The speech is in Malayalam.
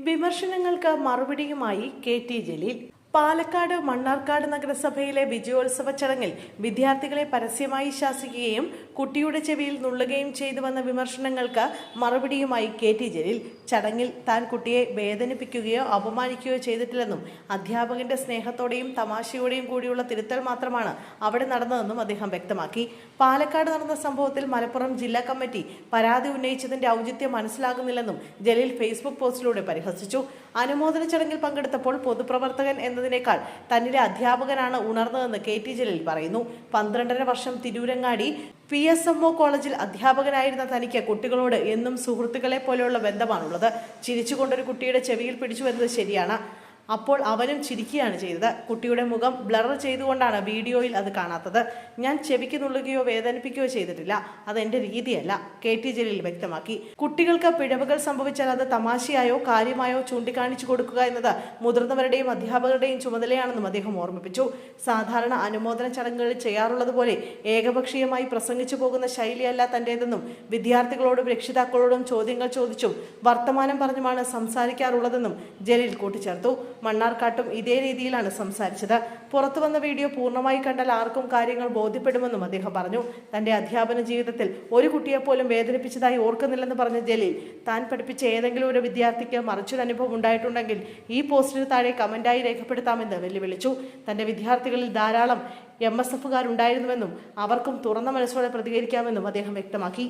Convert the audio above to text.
വിമർശനങ്ങൾക്ക് മറുപടിയുമായി കെ.ടി. ജലീൽ. പാലക്കാട് മണ്ണാർക്കാട് നഗരസഭയിലെ വിജയോത്സവ ചടങ്ങിൽ വിദ്യാർത്ഥികളെ പരസ്യമായി ശാസിക്കുകയും കുട്ടിയുടെ ചെവിയിൽ നുള്ളുകയും ചെയ്തുവന്ന വിമർശനങ്ങൾക്ക് മറുപടിയുമായി കെ.ടി. ജലീൽ. ചടങ്ങിൽ താൻ കുട്ടിയെ വേദനിപ്പിക്കുകയോ അപമാനിക്കുകയോ ചെയ്തിട്ടില്ലെന്നും അധ്യാപകന്റെ സ്നേഹത്തോടെയും തമാശയോടെയും കൂടിയുള്ള തിരുത്തൽ മാത്രമാണ് അവിടെ നടന്നതെന്നും അദ്ദേഹം വ്യക്തമാക്കി. പാലക്കാട് നടന്ന സംഭവത്തിൽ മലപ്പുറം ജില്ലാ കമ്മിറ്റി പരാതി ഉന്നയിച്ചതിന്റെ ഔചിത്യം മനസ്സിലാകുന്നില്ലെന്നും ജലീൽ ഫേസ്ബുക്ക് പോസ്റ്റിലൂടെ പരിഹസിച്ചു. അനുമോദന ചടങ്ങിൽ പങ്കെടുത്തപ്പോൾ പൊതുപ്രവർത്തകൻ എന്നതിനേക്കാൾ തന്നിലെ അധ്യാപകനാണ് ഉണർന്നതെന്ന് കെ.ടി. ജലീൽ പറയുന്നു. 12.5 വർഷം തിരൂരങ്ങാടി PSMO കോളേജിൽ അധ്യാപകനായിരുന്ന തനിക്ക് കുട്ടികളോട് എന്നും സുഹൃത്തുക്കളെ പോലെയുള്ള ബന്ധമാണുള്ളത്. ചിരിച്ചുകൊണ്ടൊരു കുട്ടിയുടെ ചെവിയിൽ പിടിച്ചു എന്നത് ശരിയാണ്. അപ്പോൾ അവനും ചിരിക്കുകയാണ് ചെയ്തത്. കുട്ടിയുടെ മുഖം ബ്ലർ ചെയ്തുകൊണ്ടാണ് വീഡിയോയിൽ അത് കാണാത്തത്. ഞാൻ ചെവിക്ക് നുള്ളുകയോ വേദനിപ്പിക്കുകയോ ചെയ്തിട്ടില്ല. അതെന്റെ രീതിയല്ല, കെ.ടി. ജലീൽ വ്യക്തമാക്കി. കുട്ടികൾക്ക് പിഴവുകൾ സംഭവിച്ചാൽ അത് തമാശയായോ കാര്യമായോ ചൂണ്ടിക്കാണിച്ചു കൊടുക്കുക എന്നത് മുതിർന്നവരുടെയും അധ്യാപകരുടെയും ചുമതലയാണെന്നും അദ്ദേഹം ഓർമ്മിപ്പിച്ചു. സാധാരണ അനുമോദന ചടങ്ങുകളിൽ ചെയ്യാറുള്ളതുപോലെ ഏകപക്ഷീയമായി പ്രസംഗിച്ചു പോകുന്ന ശൈലിയല്ല തന്റേതെന്നും വിദ്യാർത്ഥികളോടും രക്ഷിതാക്കളോടും ചോദ്യങ്ങൾ ചോദിച്ചും വർത്തമാനം പറഞ്ഞുമാണ് സംസാരിക്കാറുള്ളതെന്നും ജലീൽ കൂട്ടിച്ചേർത്തു. മണ്ണാർക്കാട്ടും ഇതേ രീതിയിലാണ് സംസാരിച്ചത്. പുറത്തുവന്ന വീഡിയോ പൂർണ്ണമായി കണ്ടാൽ ആർക്കും കാര്യങ്ങൾ ബോധ്യപ്പെടുമെന്നും അദ്ദേഹം പറഞ്ഞു. തന്റെ അധ്യാപന ജീവിതത്തിൽ ഒരു കുട്ടിയെപ്പോലും വേദനിപ്പിച്ചതായി ഓർക്കുന്നില്ലെന്ന് പറഞ്ഞ ജലീൽ താൻ പഠിപ്പിച്ച ഏതെങ്കിലും ഒരു വിദ്യാർത്ഥിക്ക് മറിച്ചൊരു അനുഭവം ഉണ്ടായിട്ടുണ്ടെങ്കിൽ ഈ പോസ്റ്റിന് താഴെ കമന്റായി രേഖപ്പെടുത്താമെന്ന് വെല്ലുവിളിച്ചു. തന്റെ വിദ്യാർത്ഥികളിൽ ധാരാളം MSF കാരുണ്ടായിരുന്നുവെന്നും അവർക്കും തുറന്ന മനസ്സോടെ പ്രതികരിക്കാമെന്നും അദ്ദേഹം വ്യക്തമാക്കി.